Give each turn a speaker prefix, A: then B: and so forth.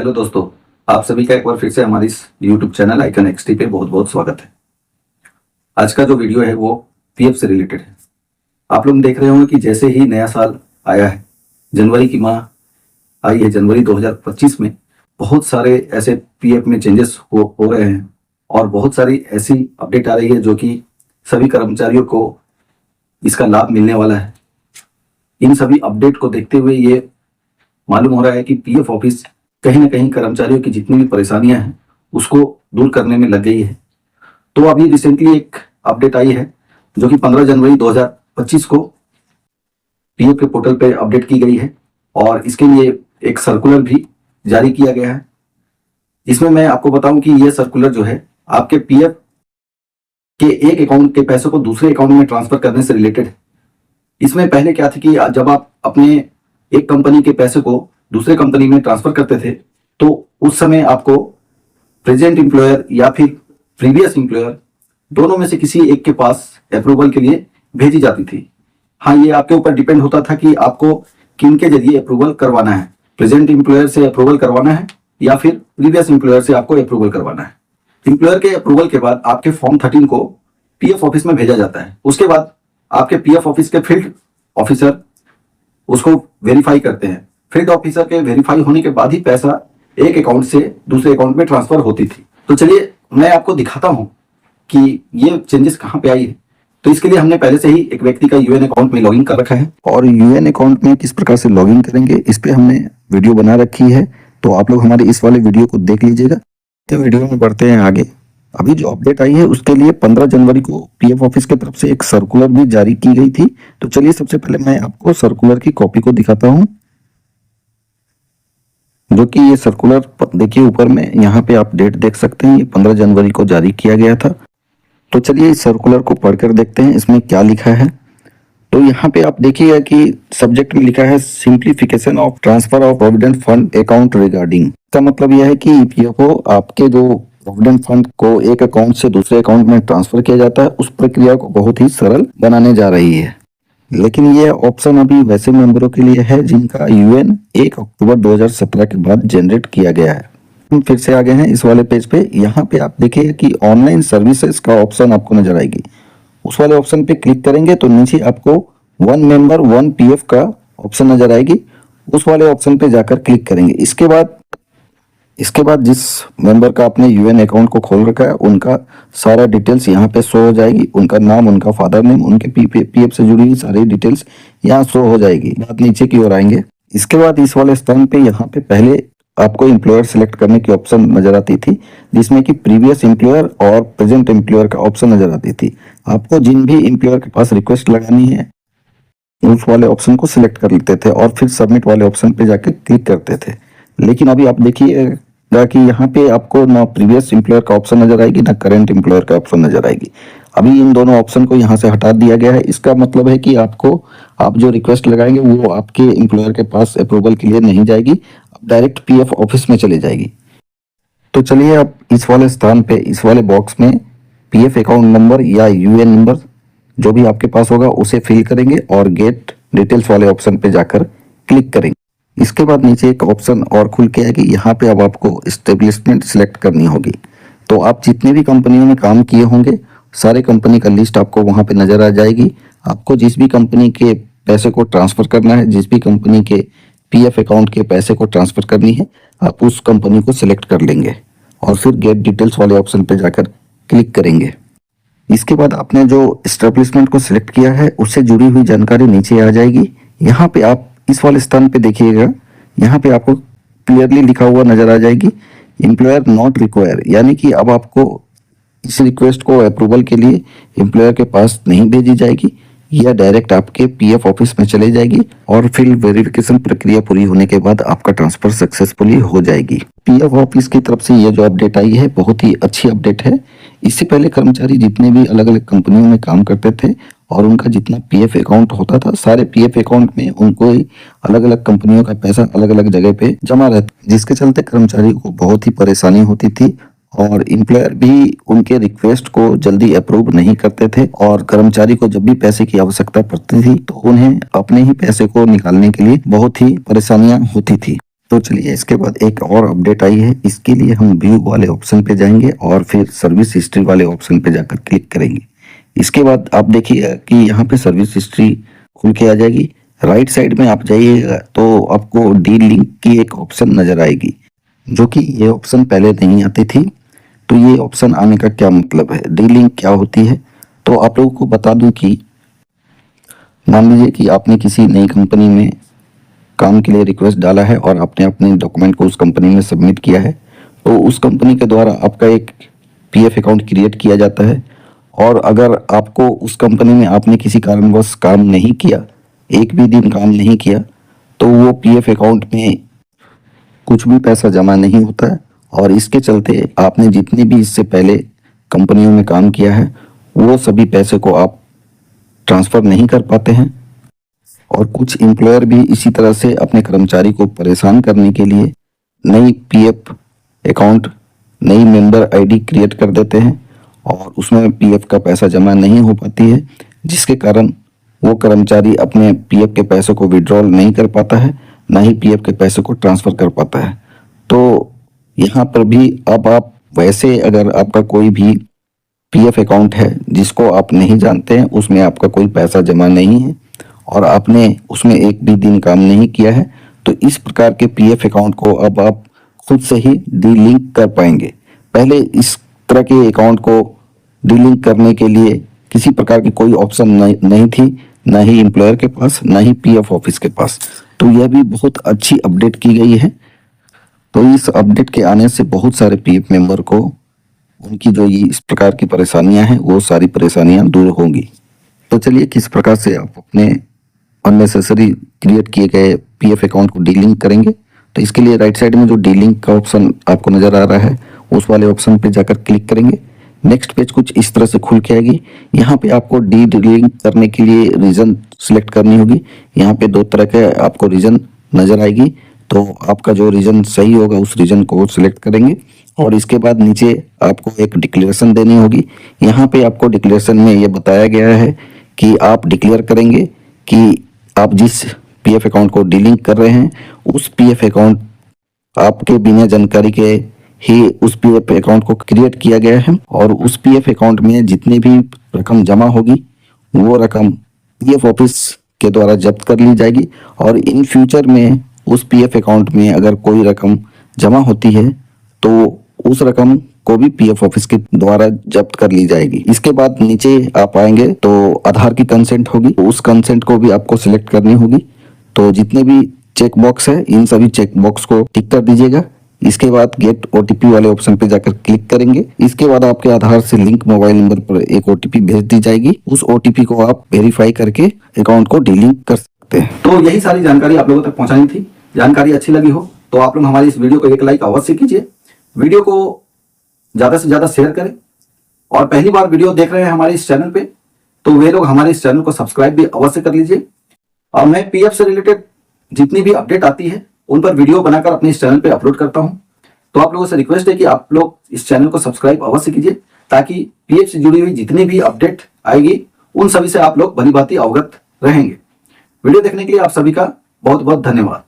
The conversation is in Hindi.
A: हेलो दोस्तों, आप सभी का एक बार फिर से हमारी इस YouTube चैनल आइकन एक्सटी पे बहुत बहुत स्वागत है। आज का जो वीडियो है वो पीएफ से रिलेटेड है। आप लोग देख रहे होंगे कि जैसे ही नया साल आया है, जनवरी की माह आई है, जनवरी 2025 में बहुत सारे ऐसे पीएफ में चेंजेस हो रहे हैं और बहुत सारी ऐसी अपडेट आ रही है जो कि सभी कर्मचारियों को इसका लाभ मिलने वाला है। इन सभी अपडेट को देखते हुए ये मालूम हो रहा है कि पीएफ ऑफिस कहीं ना कहीं कर्मचारियों की जितनी भी परेशानियां हैं उसको दूर करने में लग गई है। तो अभी रिसेंटली एक अपडेट आई है जो कि 15 जनवरी 2025 को पीएफ के पोर्टल पे अपडेट की गई है और इसके लिए एक सर्कुलर भी जारी किया गया है। इसमें मैं आपको बताऊं कि यह सर्कुलर जो है आपके पीएफ के एक अकाउंट के पैसों को दूसरे अकाउंट में ट्रांसफर करने से रिलेटेड है। इसमें पहले क्या थी कि जब आप अपने एक कंपनी के पैसे को दूसरे कंपनी में ट्रांसफर करते थे तो उस समय आपको प्रेजेंट एम्प्लॉयर या फिर प्रीवियस एम्प्लॉयर दोनों में से किसी एक के पास अप्रूवल के लिए भेजी जाती थी। हाँ, ये आपके ऊपर डिपेंड होता था कि आपको किन के जरिए अप्रूवल करवाना है, प्रेजेंट एम्प्लॉयर से अप्रूवल करवाना है या फिर प्रीवियस एम्प्लॉयर से आपको अप्रूवल करवाना है। एम्प्लॉयर के अप्रूवल के बाद आपके फॉर्म 13 को पीएफ ऑफिस में भेजा जाता है। उसके बाद आपके पीएफ ऑफिस के फील्ड ऑफिसर उसको वेरीफाई करते हैं। फील्ड ऑफिसर के वेरीफाई होने के बाद ही पैसा एक अकाउंट से दूसरे अकाउंट में ट्रांसफर होती थी। तो चलिए मैं आपको दिखाता हूं कि ये चेंजेस कहां पे आई है। तो इसके लिए हमने पहले से ही एक व्यक्ति का यूएन अकाउंट में लॉगिन कर रखा है और यूएन अकाउंट में किस प्रकार से लॉगिन करेंगे इस पे हमने वीडियो बना रखी है। तो आप लोग हमारे इस वाले वीडियो को देख लीजिएगा। तो वीडियो में बढ़ते हैं आगे। अभी जो अपडेट आई है उसके लिए 15 जनवरी को पीएफ ऑफिस की तरफ से एक सर्कुलर भी जारी की गई थी। तो चलिए सबसे पहले मैं आपको सर्कुलर की कॉपी को दिखाता हूं, जो कि ये सर्कुलर देखिए ऊपर में यहाँ पे आप डेट देख सकते हैं, ये 15 जनवरी को जारी किया गया था। तो चलिए इस सर्कुलर को पढ़कर देखते हैं इसमें क्या लिखा है। तो यहाँ पे आप देखिएगा कि सब्जेक्ट में लिखा है simplification of transfer of provident fund account regarding. इसका मतलब यह है कि ईपीएफओ आपके जो प्रोविडेंट फंड को एक अकाउंट से दूसरे अकाउंट में ट्रांसफर किया जाता है उस प्रक्रिया को बहुत ही सरल बनाने जा रही है। लेकिन ये ऑप्शन अभी वैसे मेंबरों के लिए है जिनका यूएन 1 अक्टूबर 2017 के बाद जनरेट किया गया है। हम फिर से आगे हैं इस वाले पेज पे। यहाँ पे आप देखिए कि ऑनलाइन सर्विसेज का ऑप्शन आपको नजर आएगी। उस वाले ऑप्शन पे क्लिक करेंगे तो नीचे आपको 1 मेंबर 1 पीएफ का ऑप्शन नजर आएगी। उस वाले ऑप्शन पे जाकर क्लिक करेंगे। इसके बाद जिस मेंबर का आपने यूएन अकाउंट को खोल रखा है उनका सारा डिटेल्स यहाँ पे शो हो जाएगी। उनका नाम, उनका फादर नेम, उनके पीएफ से जुड़ी हुई सारी डिटेल्स यहाँ शो हो जाएगी। बात नीचे की ओर आएंगे। इसके बाद इस वाले स्थान पे यहाँ पे पहले आपको एम्प्लॉयर सिलेक्ट करने की ऑप्शन नजर आती थी, जिसमें कि प्रीवियस एम्प्लॉयर और प्रेजेंट एम्प्लॉयर का ऑप्शन नजर आती थी। आपको जिन भी एम्प्लॉयर के पास रिक्वेस्ट लगानी है उस वाले ऑप्शन को सिलेक्ट कर लेते थे और फिर सबमिट वाले ऑप्शन पे जाके क्लिक करते थे। लेकिन अभी आप देखिएगा कि यहाँ पे आपको ना प्रीवियस एम्प्लॉयर का ऑप्शन नजर आएगी ना करंट एम्प्लॉयर का ऑप्शन नजर आएगी। अभी इन दोनों ऑप्शन को यहाँ से हटा दिया गया है। इसका मतलब है कि आप जो रिक्वेस्ट लगाएंगे वो आपके एम्प्लॉयर के पास अप्रूवल के लिए नहीं जाएगी, अब डायरेक्ट पीएफ ऑफिस में चली जाएगी। तो चलिए अब इस वाले स्थान पे, इस वाले बॉक्स में पीएफ अकाउंट नंबर या यूएन नंबर जो भी आपके पास होगा उसे फिल करेंगे और गेट डिटेल्स वाले ऑप्शन पे जाकर क्लिक करेंगे। इसके बाद नीचे एक ऑप्शन और खुल के आएगी। यहाँ पे अब आपको एस्टेब्लिशमेंट सिलेक्ट करनी होगी। तो आप जितने भी कंपनियों में काम किए होंगे सारे कंपनी का लिस्ट आपको वहां पे नजर आ जाएगी। आपको जिस भी कंपनी के पैसे को ट्रांसफर करना है, जिस भी कंपनी के पीएफ अकाउंट के पैसे को ट्रांसफर करनी है, आप उस कंपनी को सिलेक्ट कर लेंगे और फिर गेट डिटेल्स वाले ऑप्शन पे जाकर क्लिक करेंगे। इसके बाद आपने जो एस्टेब्लिशमेंट को सिलेक्ट किया है उससे जुड़ी हुई जानकारी नीचे आ जाएगी। यहाँ पे आप इस वाले स्थान पे देखिएगा, यहाँ पे आपको क्लियरली लिखा हुआ नजर आ जाएगी एम्प्लॉयर नॉट रिक्वायर, यानी कि अब आपको इस रिक्वेस्ट को अप्रूवल के लिए एम्प्लॉयर के पास नहीं भेजी जाएगी, या डायरेक्ट आपके पीएफ ऑफिस में चले जाएगी और फिर वेरिफिकेशन प्रक्रिया पूरी होने के बाद आपका ट्रांसफर सक्सेसफुली हो जाएगी। पीएफ ऑफिस की तरफ से ये जो अपडेट आई है बहुत ही अच्छी अपडेट है। इससे पहले कर्मचारी जितने भी अलग अलग कंपनियों में काम करते थे और उनका जितना पीएफ अकाउंट होता था, सारे पीएफ अकाउंट में उनको अलग अलग कंपनियों का पैसा अलग अलग जगह पे जमा रहता, जिसके चलते कर्मचारी को बहुत ही परेशानी होती थी और एम्प्लॉयर भी उनके रिक्वेस्ट को जल्दी अप्रूव नहीं करते थे और कर्मचारी को जब भी पैसे की आवश्यकता पड़ती थी तो उन्हें अपने ही पैसे को निकालने के लिए बहुत ही परेशानियां होती थी। तो चलिए इसके बाद एक और अपडेट आई है। इसके लिए हम व्यू वाले ऑप्शन पे जाएंगे और फिर सर्विस हिस्ट्री वाले ऑप्शन पे जाकर क्लिक करेंगे। इसके बाद आप देखिए कि यहाँ पे सर्विस हिस्ट्री खुल के आ जाएगी। राइट साइड में आप जाइएगा तो आपको डी लिंक की एक ऑप्शन नजर आएगी, जो कि ये ऑप्शन पहले नहीं आती थी। तो ये ऑप्शन आने का क्या मतलब है, डी लिंक क्या होती है, तो आप लोगों को बता दूं कि मान लीजिए कि आपने किसी नई कंपनी में काम के लिए रिक्वेस्ट डाला है और आपने अपने डॉक्यूमेंट को उस कंपनी में सबमिट किया है, तो उस कंपनी के द्वारा आपका एक पीएफ अकाउंट क्रिएट किया जाता है। और अगर आपको उस कंपनी में आपने किसी कारणवश काम नहीं किया, एक भी दिन काम नहीं किया, तो वो पीएफ अकाउंट में कुछ भी पैसा जमा नहीं होता है। और इसके चलते आपने जितने भी इससे पहले कंपनियों में काम किया है, वो सभी पैसे को आप ट्रांसफ़र नहीं कर पाते हैं। और कुछ एम्प्लॉयर भी इसी तरह से अपने कर्मचारी को परेशान करने के लिए नई पीएफ अकाउंट, नई मेंबर आईडी क्रिएट कर देते हैं और उसमें पीएफ का पैसा जमा नहीं हो पाती है, जिसके कारण वो कर्मचारी अपने पीएफ के पैसों को विड्रॉल नहीं कर पाता है, ना ही पीएफ के पैसों को ट्रांसफ़र कर पाता है। तो यहाँ पर भी अब आप वैसे अगर आपका कोई भी पीएफ अकाउंट है जिसको आप नहीं जानते हैं, उसमें आपका कोई पैसा जमा नहीं है और आपने उसमें एक भी दिन काम नहीं किया है, तो इस प्रकार के पीएफ अकाउंट को अब आप खुद से ही डीलिंक कर पाएंगे। पहले इस तरह के अकाउंट को डीलिंक करने के लिए किसी प्रकार की कोई ऑप्शन नहीं थी, ना ही एम्प्लॉयर के पास, ना ही पीएफ ऑफिस के पास। तो यह भी बहुत अच्छी अपडेट की गई है। तो इस अपडेट के आने से बहुत सारे पीएफ मेंबर को उनकी जो ये इस प्रकार की परेशानियां हैं, वो सारी परेशानियां दूर होंगी। तो चलिए किस प्रकार से आप अपने अननेसेसरी क्रिएट किए गए पीएफ अकाउंट को डीलिंक करेंगे। तो इसके लिए राइट साइड में जो डीलिंक का ऑप्शन आपको नजर आ रहा है, उस वाले ऑप्शन पे जाकर क्लिक करेंगे। नेक्स्ट पेज कुछ इस तरह से खुल के आएगी। यहाँ पे आपको डीलिंक करने के लिए रीजन सिलेक्ट करनी होगी। यहाँ पे दो तरह के आपको रीजन नजर आएगी, तो आपका जो रीजन सही होगा उस रीजन को सिलेक्ट करेंगे और इसके बाद नीचे आपको एक डिक्लेरेशन देनी होगी। यहाँ पे आपको डिक्लेरेशन में ये बताया गया है कि आप डिक्लेयर करेंगे कि आप जिस पीएफ अकाउंट को डीलिंक कर रहे हैं, उस पीएफ अकाउंट आपके बिना जानकारी के ही उस पीएफ अकाउंट को क्रिएट किया गया है और उस पीएफ अकाउंट में जितनी भी रकम जमा होगी, वो रकम पीएफ ऑफिस के द्वारा जब्त कर ली जाएगी। और इन फ्यूचर में उस पीएफ अकाउंट में अगर कोई रकम जमा होती है, तो उस रकम को भी पीएफ ऑफिस के द्वारा जब्त कर ली जाएगी। इसके बाद नीचे आप आएंगे तो आधार की कंसेंट होगी, तो उस कंसेंट को भी आपको सिलेक्ट करनी होगी। तो जितने भी चेक बॉक्स है, इन सभी चेक बॉक्स को टिक कर दीजिएगा। इसके बाद गेट ओटीपी वाले ऑप्शन पे जाकर क्लिक करेंगे। इसके बाद आपके आधार से लिंक मोबाइल नंबर पर एक ओटीपी भेज दी जाएगी। उस ओटीपी को आप वेरीफाई करके अकाउंट को डीलिंक कर सकते हैं। तो यही सारी जानकारी आप लोगों तक पहुंचानी थी। जानकारी अच्छी लगी हो तो आप लोग हमारी इस वीडियो को एक लाइक अवश्य कीजिए, वीडियो को ज्यादा से ज्यादा शेयर करें और पहली बार वीडियो देख रहे हैं हमारे इस चैनल पे, तो वे लोग हमारे इस चैनल को सब्सक्राइब भी अवश्य कर लीजिए। और मैं पीएफ से रिलेटेड जितनी भी अपडेट आती है उन पर वीडियो बनाकर अपने इस चैनल पे अपलोड करता हूं। तो आप लोगों से रिक्वेस्ट है कि आप लोग इस चैनल को सब्सक्राइब अवश्य कीजिए, ताकि पीएफ से जुड़ी हुई जितनी भी अपडेट आएगी उन सभी से आप लोग भली भांति अवगत रहेंगे। वीडियो देखने के लिए आप सभी का बहुत बहुत धन्यवाद।